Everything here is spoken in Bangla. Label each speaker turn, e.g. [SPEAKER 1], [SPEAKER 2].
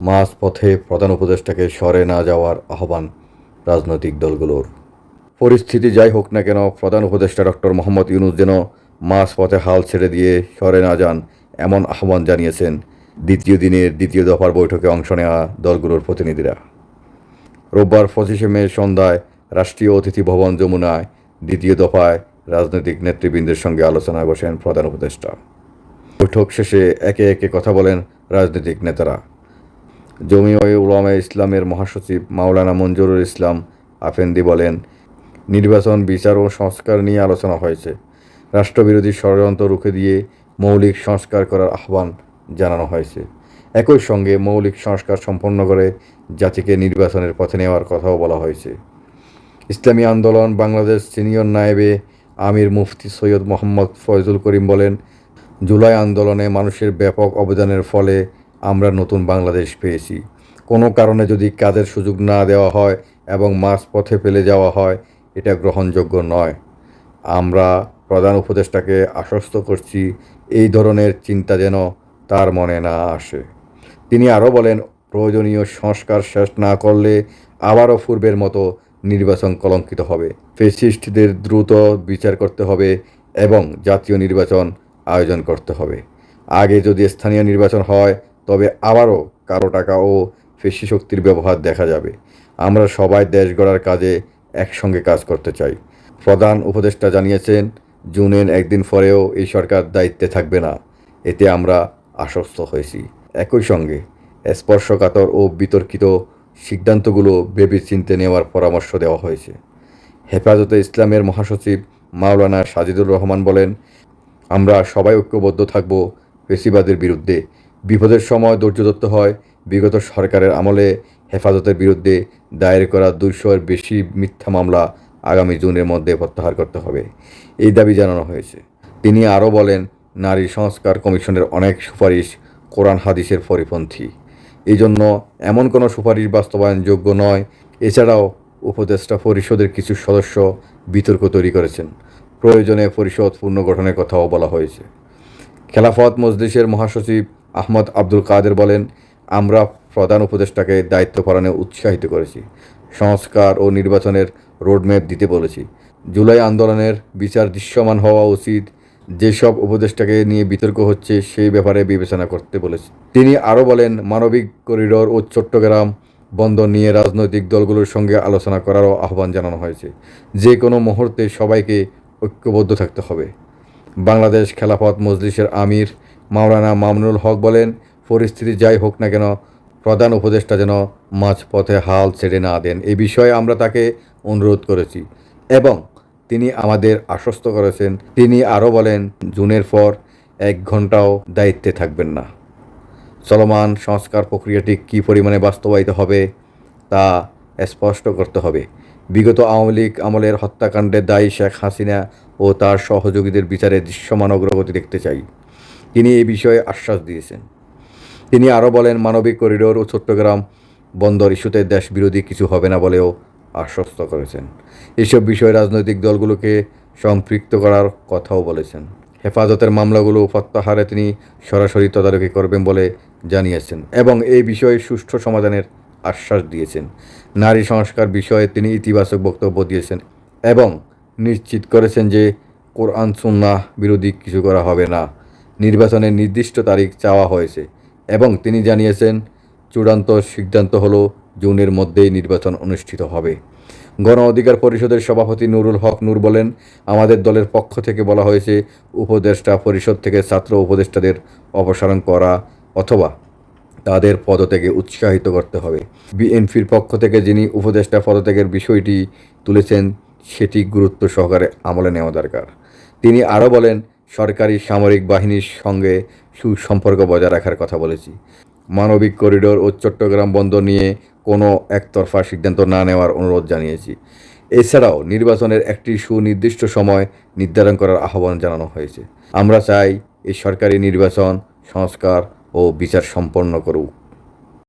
[SPEAKER 1] মাঝপথে প্রধান উপদেষ্টাকে সরে না যাওয়ার আহ্বান রাজনৈতিক দলগুলোর। পরিস্থিতি যাই হোক না কেন, প্রধান উপদেষ্টা ডক্টর মোহাম্মদ ইউনূস যেন মাঝপথে হাল ছেড়ে দিয়ে সরে না যান, এমন আহ্বান জানিয়েছেন দ্বিতীয় দিনের দ্বিতীয় দফার বৈঠকে অংশ নেওয়া দলগুলোর প্রতিনিধিরা। রোববার 25শে মে সন্ধ্যায় রাষ্ট্রীয় অতিথি ভবন যমুনায় দ্বিতীয় দফায় রাজনৈতিক নেতৃবৃন্দের সঙ্গে আলোচনায় বসেন প্রধান উপদেষ্টা। বৈঠক শেষে একে একে কথা বলেন রাজনৈতিক নেতারা। জমিয়তে উলামায়ে ইসলামের মহাসচিব মাওলানা মঞ্জুরুল ইসলাম আফেন্দি বলেন, নির্বাচন, বিচার ও সংস্কার নিয়ে আলোচনা হয়েছে। রাষ্ট্রবিরোধী ষড়যন্ত্র রুখে দিয়ে মৌলিক সংস্কার করার আহ্বান জানানো হয়েছে। একই সঙ্গে মৌলিক সংস্কার সম্পন্ন করে জাতিকে নির্বাচনের পথে নেওয়ার কথাও বলা হয়েছে। ইসলামী আন্দোলন বাংলাদেশ সিনিয়র নায়েবে আমির মুফতি সৈয়দ মোহাম্মদ ফয়জুল করিম বলেন, জুলাই আন্দোলনে মানুষের ব্যাপক অবদানের ফলে আমরা নতুন বাংলাদেশ পেয়েছি। কোনো কারণে যদি কাজের সুযোগ না দেওয়া হয় এবং মাঝপথে ফেলে যাওয়া হয়, এটা গ্রহণযোগ্য নয়। আমরা প্রধান উপদেষ্টাকে আশ্বস্ত করছি, এই ধরনের চিন্তা যেন তার মনে না আসে। তিনি আরও বলেন, প্রয়োজনীয় সংস্কার শেষ না করলে আবারও পূর্বের মতো নির্বাচন কলঙ্কিত হবে। ফ্যাসিস্টদের দ্রুত বিচার করতে হবে এবং জাতীয় নির্বাচন আয়োজন করতে হবে। আগে যদি স্থানীয় নির্বাচন হয়, তবে আবারও কালো টাকা ও পেশি শক্তির ব্যবহার দেখা যাবে। আমরা সবাই দেশ গড়ার কাজে একসঙ্গে কাজ করতে চাই। প্রধান উপদেষ্টা জানিয়েছেন, জুনের একদিন পরেও এই সরকার দায়িত্বে থাকবে না, এতে আমরা আশ্বস্ত হয়েছি। একই সঙ্গে স্পর্শকাতর ও বিতর্কিত সিদ্ধান্তগুলো ভেবেচিন্তে নেওয়ার পরামর্শ দেওয়া হয়েছে। হেফাজতে ইসলামের মহাসচিব মাওলানা সাজিদুর রহমান বলেন, আমরা সবাই ঐক্যবদ্ধ থাকব ফ্যাসিবাদের বিরুদ্ধে। বিপদের সময় ধৈর্য ধরতে হয়। বিগত সরকারের আমলে হেফাজতের বিরুদ্ধে দায়ের করা 200-এর বেশি মিথ্যা মামলা আগামী জুনের মধ্যে প্রত্যাহার করতে হবে, এই দাবি জানানো হয়েছে। তিনি আরও বলেন, নারী সংস্কার কমিশনের অনেক সুপারিশ কোরআন হাদিসের পরিপন্থী, এই জন্য এমন কোনো সুপারিশ বাস্তবায়নযোগ্য নয়। এছাড়াও উপদেষ্টা পরিষদের কিছু সদস্য বিতর্ক তৈরি করেছেন। প্রয়োজনে পরিষদ পুনর্গঠনের কথাও বলা হয়েছে। খেলাফত মজলিসের মহাসচিব আহমদ আব্দুল কাদের বলেন, আমরা প্রধান উপদেষ্টাকে দায়িত্ব পালনে উৎসাহিত করেছি। সংস্কার ও নির্বাচনের রোডম্যাপ দিতে বলেছি। জুলাই আন্দোলনের বিচার দৃশ্যমান হওয়া উচিত। যেসব উপদেষ্টাকে নিয়ে বিতর্ক হচ্ছে সেই ব্যাপারে বিবেচনা করতে বলেছি। তিনি আরও বলেন, মানবিক করিডোর ও চট্টগ্রাম বন্দর নিয়ে রাজনৈতিক দলগুলোর সঙ্গে আলোচনা করারও আহ্বান জানানো হয়েছে। যে কোনো মুহূর্তে সবাইকে ঐক্যবদ্ধ থাকতে হবে। বাংলাদেশ খেলাফত মজলিসের আমির মাওলানা মামুনুল হক বলেন, পরিস্থিতি যাই হোক না কেন, প্রধান উপদেষ্টা যেন মাঝপথে হাল ছেড়ে না দেন, এ বিষয়ে আমরা তাকে অনুরোধ করেছি এবং তিনি আমাদের আশ্বস্ত করেছেন। তিনি আরও বলেন, জুনের পর 1 ঘন্টাও দায়িত্বে থাকবেন না। চলমান সংস্কার প্রক্রিয়াটি কী পরিমাণে বাস্তবায়িত হবে তা স্পষ্ট করতে হবে। বিগত আওয়ামী লীগ আমলের হত্যাকাণ্ডে দায়ী শেখ হাসিনা ও তার সহযোগীদের বিচারে দৃশ্যমান অগ্রগতি দেখতে চাই, তিনি এই বিষয়ে আশ্বাস দিয়েছেন। তিনি আরও বলেন, মানবিক করিডোর ও চট্টগ্রাম বন্দর ইস্যুতে দেশবিরোধী কিছু হবে না বলেও আশ্বস্ত করেছেন। এসব বিষয়ে রাজনৈতিক দলগুলোকে সম্পৃক্ত করার কথাও বলেছেন। হেফাজতের মামলাগুলো প্রত্যাহারে তিনি সরাসরি তদারকি করবেন বলে জানিয়েছেন এবং এই বিষয়ে সুষ্ঠু সমাধানের আশ্বাস দিয়েছেন। নারী সংস্কার বিষয়ে তিনি ইতিবাচক বক্তব্য দিয়েছেন এবং নিশ্চিত করেছেন যে কোরআন সুন্নাহ বিরোধী কিছু করা হবে না। নির্বাচনের নির্দিষ্ট তারিখ চাওয়া হয়েছে এবং তিনি জানিয়েছেন, চূড়ান্ত সিদ্ধান্ত হলো জুনের মধ্যেই নির্বাচন অনুষ্ঠিত হবে। গণ অধিকার পরিষদের সভাপতি নুরুল হক নূর বলেন, আমাদের দলের পক্ষ থেকে বলা হয়েছে, উপদেষ্টা পরিষদ থেকে ছাত্র উপদেষ্টাদের অপসারণ করা অথবা তাদের পদত্যাগে উৎসাহিত করতে হবে। বিএনপির পক্ষ থেকে যিনি উপদেষ্টা পদত্যাগের বিষয়টি তুলেছেন, সেটি গুরুত্ব সহকারে আমলে নেওয়া দরকার। তিনি আরও বলেন, সরকারি সামরিক বাহিনীর সঙ্গে সুসম্পর্ক বজায় রাখার কথা বলেছি। মানবিক করিডোর ও চট্টগ্রাম বন্দর নিয়ে কোনো একতরফা সিদ্ধান্ত না নেওয়ার অনুরোধ জানিয়েছি। এছাড়াও নির্বাচনের একটি সুনির্দিষ্ট সময় নির্ধারণ করার আহ্বান জানানো হয়েছে। আমরা চাই এই সরকারি নির্বাচন, সংস্কার ও বিচার সম্পন্ন করুক।